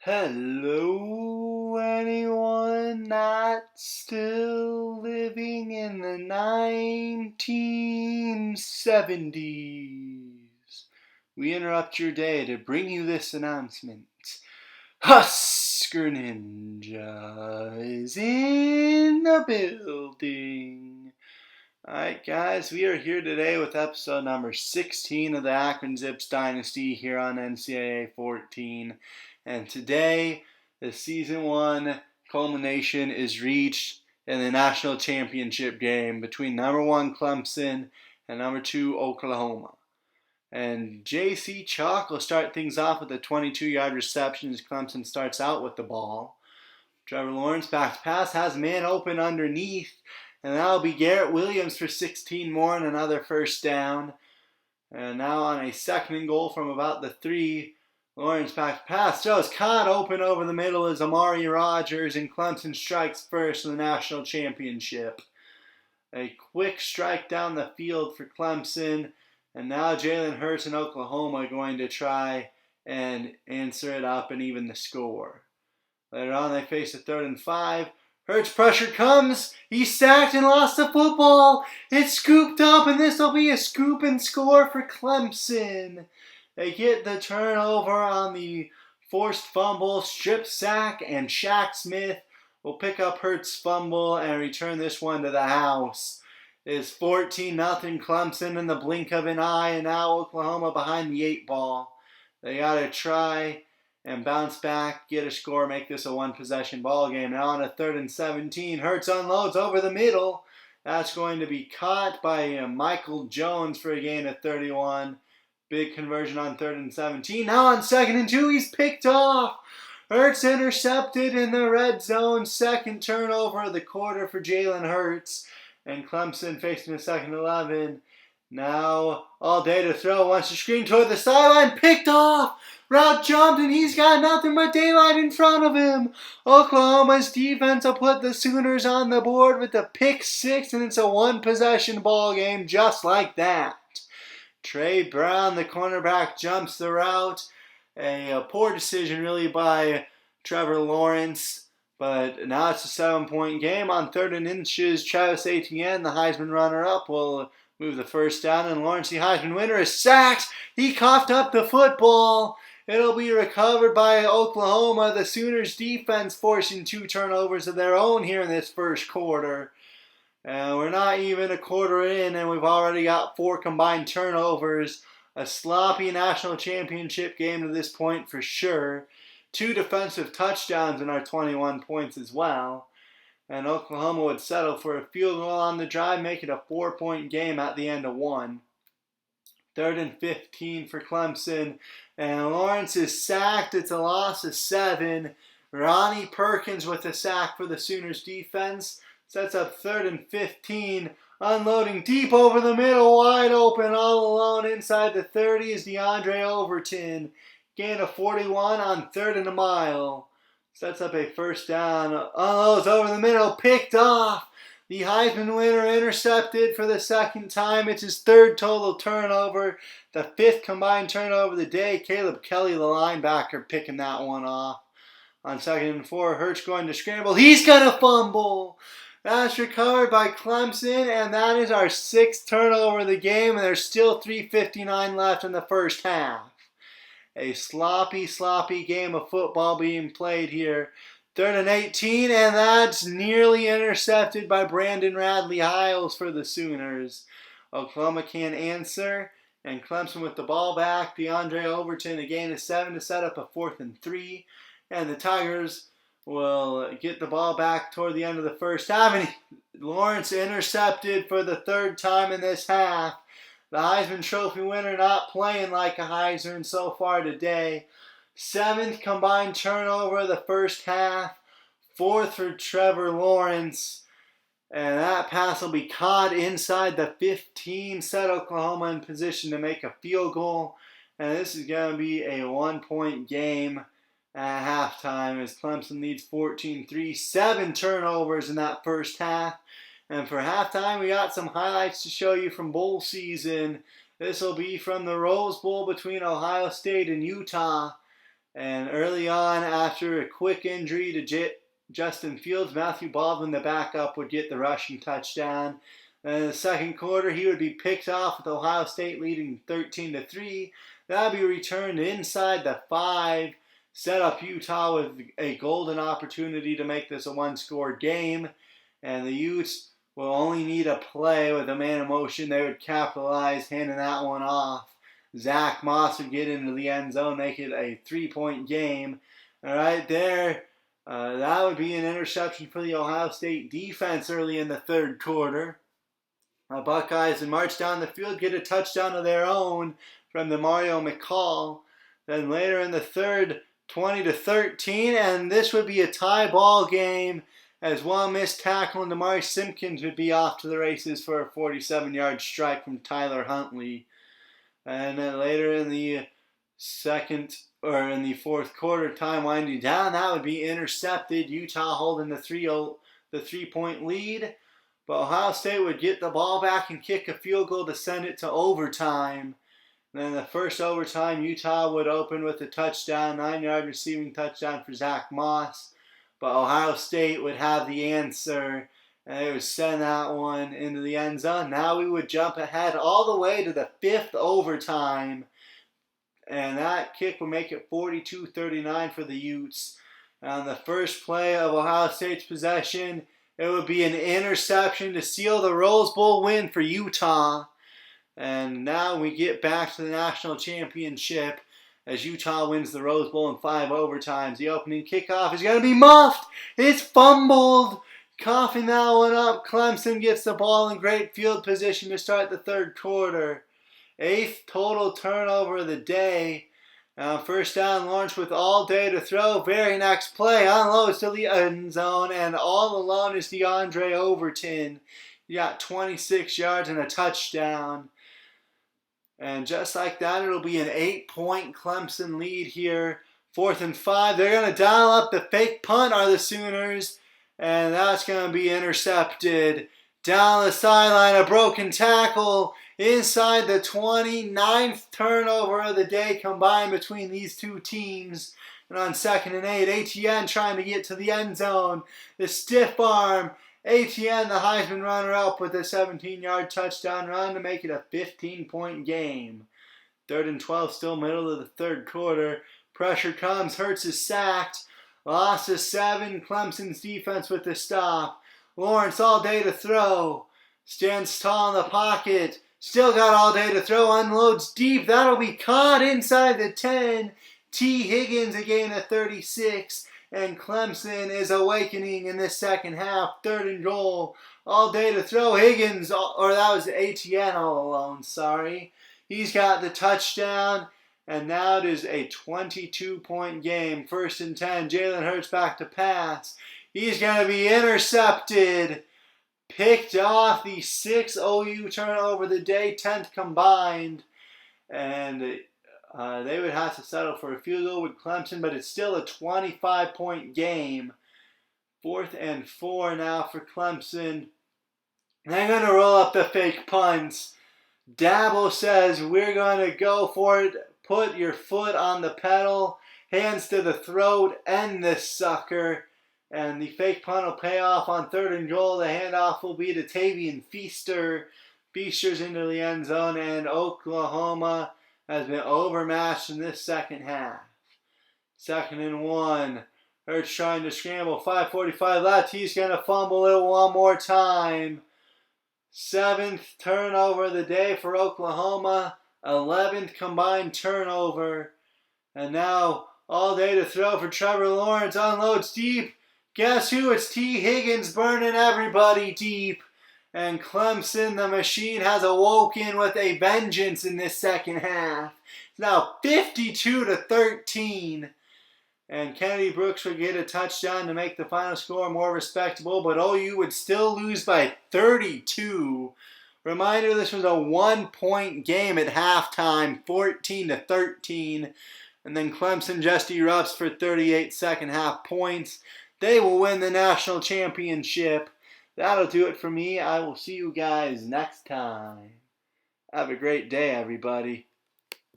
Hello, anyone not still living in the 1970s? We interrupt your day to bring you this announcement. Husker Ninja is in the building. Alright, guys, we are here today with episode number 16 of the Akron Zips Dynasty here on NCAA 14. And today, the season 1 culmination is reached in the national championship game between number 1 Clemson and number 2 Oklahoma. And J.C. Chalk will start things off with a 22-yard reception as Clemson starts out with the ball. Trevor Lawrence back to pass, has a man open underneath, and that'll be Garrett Williams for 16 more and another first down. And now on a second and goal from about the 3, Lawrence back to pass. Throws caught open over the middle as Amari Rogers, and Clemson strikes first in the national championship. A quick strike down the field for Clemson. And now Jalen Hurts and Oklahoma are going to try and answer it up and even the score. Later on, they face a 3rd and 5. Hurts pressure comes. He's sacked and lost the football. It's scooped up, and this will be a scoop and score for Clemson. They get the turnover on the forced fumble, strip sack, and Shaq Smith will pick up Hurts' fumble and return this one to the house. It's 14-0 Clemson in the blink of an eye, and now Oklahoma behind the 8 ball. They got to try and bounce back, get a score, make this a one-possession ball game. Now on a 3rd and 17, Hurts unloads over the middle. That's going to be caught by Michael Jones for a gain of 31. Big conversion on 3rd and 17. Now on 2nd and 2, he's picked off. Hurts intercepted in the red zone. Second turnover of the quarter for Jalen Hurts. And Clemson facing a 2nd and 11. Now all day to throw. Wants to screen toward the sideline. Picked off. Route jumped, and he's got nothing but daylight in front of him. Oklahoma's defense will put the Sooners on the board with the pick 6, and it's a one-possession ball game just like that. Trey Brown, the cornerback, jumps the route. A poor decision really by Trevor Lawrence. But now it's a 7-point game. On 3rd and inches, Travis Etienne, the Heisman runner-up, will move the first down. And Lawrence, the Heisman winner, is sacked. He coughed up the football. It'll be recovered by Oklahoma. The Sooners defense forcing 2 turnovers of their own here in this first quarter. We're not even a quarter in, and we've already got 4 combined turnovers. A sloppy national championship game to this point for sure. 2 defensive touchdowns in our 21 points as well. And Oklahoma would settle for a field goal on the drive, make it a 4-point game at the end of 1. 3rd and 15 for Clemson. And Lawrence is sacked. It's a loss of 7. Ronnie Perkins with a sack for the Sooners defense. Sets up 3rd and 15. Unloading deep over the middle, wide open, all alone inside the 30 is DeAndre Overton. Gain of 41 on 3rd and a mile. Sets up a first down. Unloads over the middle, picked off. The Heisman winner intercepted for the 2nd time. It's his 3rd total turnover. The 5th combined turnover of the day. Caleb Kelly, the linebacker, picking that one off. On 2nd and 4, Hurts going to scramble. He's going to fumble. That's recovered by Clemson, and that is our 6th turnover of the game, and there's still 3:59 left in the first half. A sloppy game of football being played here. 3rd and 18, and that's nearly intercepted by Brandon Radley-Hiles for the Sooners. Oklahoma can't answer, and Clemson with the ball back. DeAndre Overton, a gain of 7 to set up a 4th and 3, and the Tigers will get the ball back toward the end of the first half, and Lawrence intercepted for the 3rd time in this half. The Heisman Trophy winner not playing like a Heisman so far today. 7th combined turnover of the first half. 4th for Trevor Lawrence. And that pass will be caught inside the 15. Set Oklahoma in position to make a field goal. And this is going to be a 1-point game at halftime as Clemson leads 14-3. 7 turnovers in that first half. And for halftime, we got some highlights to show you from bowl season. This will be from the Rose Bowl between Ohio State and Utah. And early on, after a quick injury to Justin Fields, Matthew Baldwin, the backup, would get the rushing touchdown. And in the second quarter, he would be picked off with Ohio State leading 13-3. That would be returned inside the 5, set up Utah with a golden opportunity to make this a one-score game. And the Utes will only need a play with a man in motion. They would capitalize, handing that one off. Zach Moss would get into the end zone, make it a 3-point game. And right there, that would be an interception for the Ohio State defense early in the third quarter. Buckeyes would march down the field, get a touchdown of their own from the Mario McCall. Then later in the third, 20-13, and this would be a tie ball game as one missed tackle and Damari Simpkins would be off to the races for a 47-yard strike from Tyler Huntley. And then later in the fourth quarter, time winding down, that would be intercepted. Utah holding the 3-point lead. But Ohio State would get the ball back and kick a field goal to send it to overtime. And then the first overtime, Utah would open with a touchdown, 9-yard receiving touchdown for Zach Moss. But Ohio State would have the answer, and they would send that one into the end zone. Now we would jump ahead all the way to the fifth overtime. And that kick would make it 42-39 for the Utes. On the first play of Ohio State's possession, it would be an interception to seal the Rose Bowl win for Utah. And now we get back to the national championship as Utah wins the Rose Bowl in 5 overtimes. The opening kickoff is going to be muffed. It's fumbled. Coughing that one up, Clemson gets the ball in great field position to start the third quarter. 8th total turnover of the day. First down, Lawrence with all day to throw. Very next play, unloads to the end zone, and all alone is DeAndre Overton. He got 26 yards and a touchdown. And just like that, it'll be an 8-point Clemson lead here. 4th and 5. They're going to dial up the fake punt, are the Sooners. And that's going to be intercepted. Down the sideline, a broken tackle inside the 29th turnover of the day combined between these two teams. And on 2nd and 8, Etienne trying to get to the end zone. The stiff arm. Etienne, the Heisman runner-up, with a 17-yard touchdown run to make it a 15-point game. 3rd and 12, still middle of the third quarter. Pressure comes. Hurts is sacked. Loss of 7. Clemson's defense with the stop. Lawrence all day to throw. Stands tall in the pocket. Still got all day to throw. Unloads deep. That'll be caught inside the 10. T. Higgins a gain of 36. And Clemson is awakening in this second half. 3rd and goal. All day to throw. Higgins, or that was Etienne all alone, sorry. He's got the touchdown. And now it is a 22-point game. 1st and 10. Jalen Hurts back to pass. He's going to be intercepted. Picked off, the 6th OU turnover of the day, 10th combined. And they would have to settle for a field goal with Clemson, but it's still a 25-point game. 4th and 4 now for Clemson. They're going to roll up the fake punts. Dabo says, we're going to go for it. Put your foot on the pedal. Hands to the throat. End this sucker. And the fake punt will pay off on 3rd and goal. The handoff will be to Tavian Feaster. Feaster's into the end zone, and Oklahoma has been overmatched in this second half. 2nd and 1. Hurts trying to scramble. 5:45 left. He's going to fumble it one more time. 7th turnover of the day for Oklahoma. 11th combined turnover. And now all day to throw for Trevor Lawrence. Unloads deep. Guess who? It's T. Higgins burning everybody deep. And Clemson, the machine, has awoken with a vengeance in this second half. It's now 52-13. And Kennedy Brooks would get a touchdown to make the final score more respectable, but OU would still lose by 32. Reminder, this was a 1-point game at halftime, 14-13. And then Clemson just erupts for 38 second half points. They will win the national championship. That'll do it for me. I will see you guys next time. Have a great day, everybody.